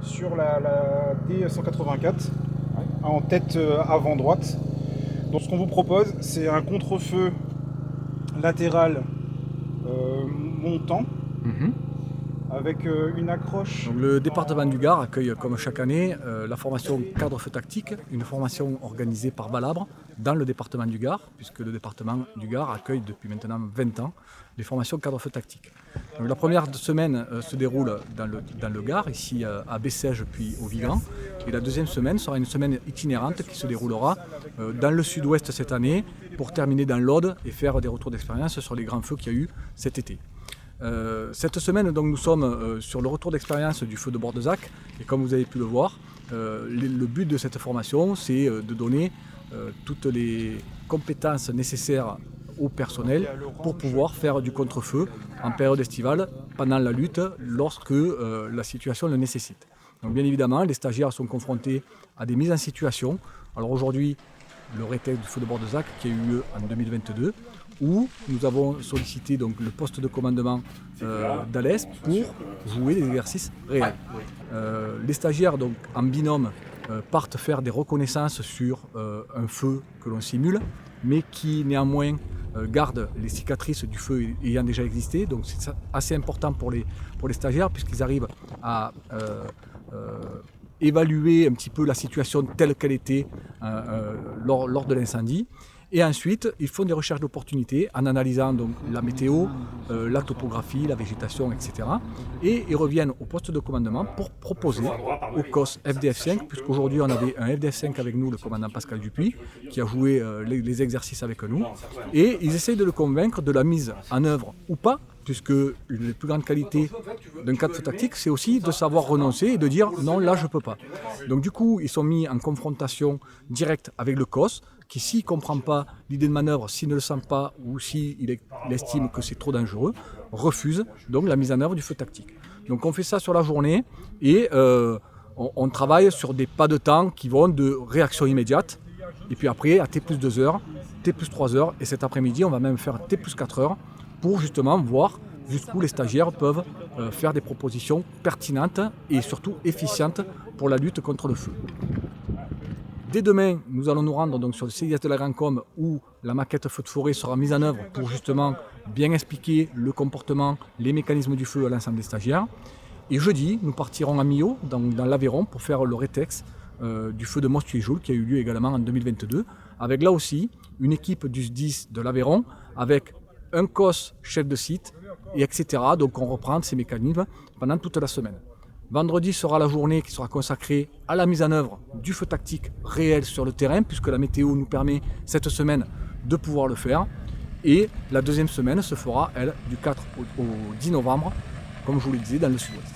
sur la D184 en tête avant droite. Donc ce qu'on vous propose, c'est un contre-feu latéral montant Mhm. avec une accroche. Donc, le département du Gard accueille comme chaque année la formation cadre feu tactique, une formation organisée par Balabre dans le département du Gard, puisque le département du Gard accueille depuis maintenant 20 ans les formations cadre feu tactique. Donc, la première semaine se déroule dans le Gard, ici à Bessèges puis au Vigan, et la deuxième semaine sera une semaine itinérante qui se déroulera dans le sud-ouest cette année pour terminer dans l'Aude et faire des retours d'expérience sur les grands feux qu'il y a eu cet été. Cette semaine, donc, nous sommes sur le retour d'expérience du feu de Bordezac et comme vous avez pu le voir, le but de cette formation, c'est de donner toutes les compétences nécessaires au personnel pour pouvoir faire du contre-feu en période estivale pendant la lutte lorsque la situation le nécessite. Donc bien évidemment, les stagiaires sont confrontés à des mises en situation. Alors aujourd'hui, le rétexte du feu de Bordezac qui a eu lieu en 2022, où nous avons sollicité donc, le poste de commandement d'Alès pour jouer des exercices réels. Les stagiaires donc, en binôme partent faire des reconnaissances sur un feu que l'on simule, mais qui néanmoins garde les cicatrices du feu ayant déjà existé. Donc c'est assez important pour les stagiaires puisqu'ils arrivent à évaluer un petit peu la situation telle qu'elle était lors de l'incendie. Et ensuite, ils font des recherches d'opportunités en analysant donc, la météo, la topographie, la végétation, etc. Et ils reviennent au poste de commandement pour proposer au COS FDF5, puisqu'aujourd'hui on avait un FDF5 avec nous, le commandant Pascal Dupuis, qui a joué les exercices avec nous. Et ils essayent de le convaincre de la mise en œuvre ou pas, puisque une des plus grandes qualités d'un cadre tactique, c'est aussi de savoir renoncer et de dire non, là je ne peux pas. Donc du coup, ils sont mis en confrontation directe avec le COS, qui s'il ne comprend pas l'idée de manœuvre, s'il ne le sent pas ou s'il estime que c'est trop dangereux, refuse donc la mise en œuvre du feu tactique. Donc on fait ça sur la journée et on travaille sur des pas de temps qui vont de réaction immédiate et puis après à T plus 2 heures, T plus 3 heures et cet après-midi on va même faire T plus 4 heures pour justement voir jusqu'où les stagiaires peuvent faire des propositions pertinentes et surtout efficientes pour la lutte contre le feu. Dès demain, nous allons nous rendre donc sur le CIS de la Grand-Combe où la maquette feu de forêt sera mise en œuvre pour justement bien expliquer le comportement, les mécanismes du feu à l'ensemble des stagiaires. Et jeudi, nous partirons à Millau, dans l'Aveyron, pour faire le rétex du feu de Mostuéjoul qui a eu lieu également en 2022, avec là aussi une équipe du SDIS de l'Aveyron, avec un COS chef de site, et etc. Donc on reprend ces mécanismes pendant toute la semaine. Vendredi sera la journée qui sera consacrée à la mise en œuvre du feu tactique réel sur le terrain, puisque la météo nous permet cette semaine de pouvoir le faire. Et la deuxième semaine se fera, elle, du 4 au 10 novembre, comme je vous le disais, dans le sud-ouest.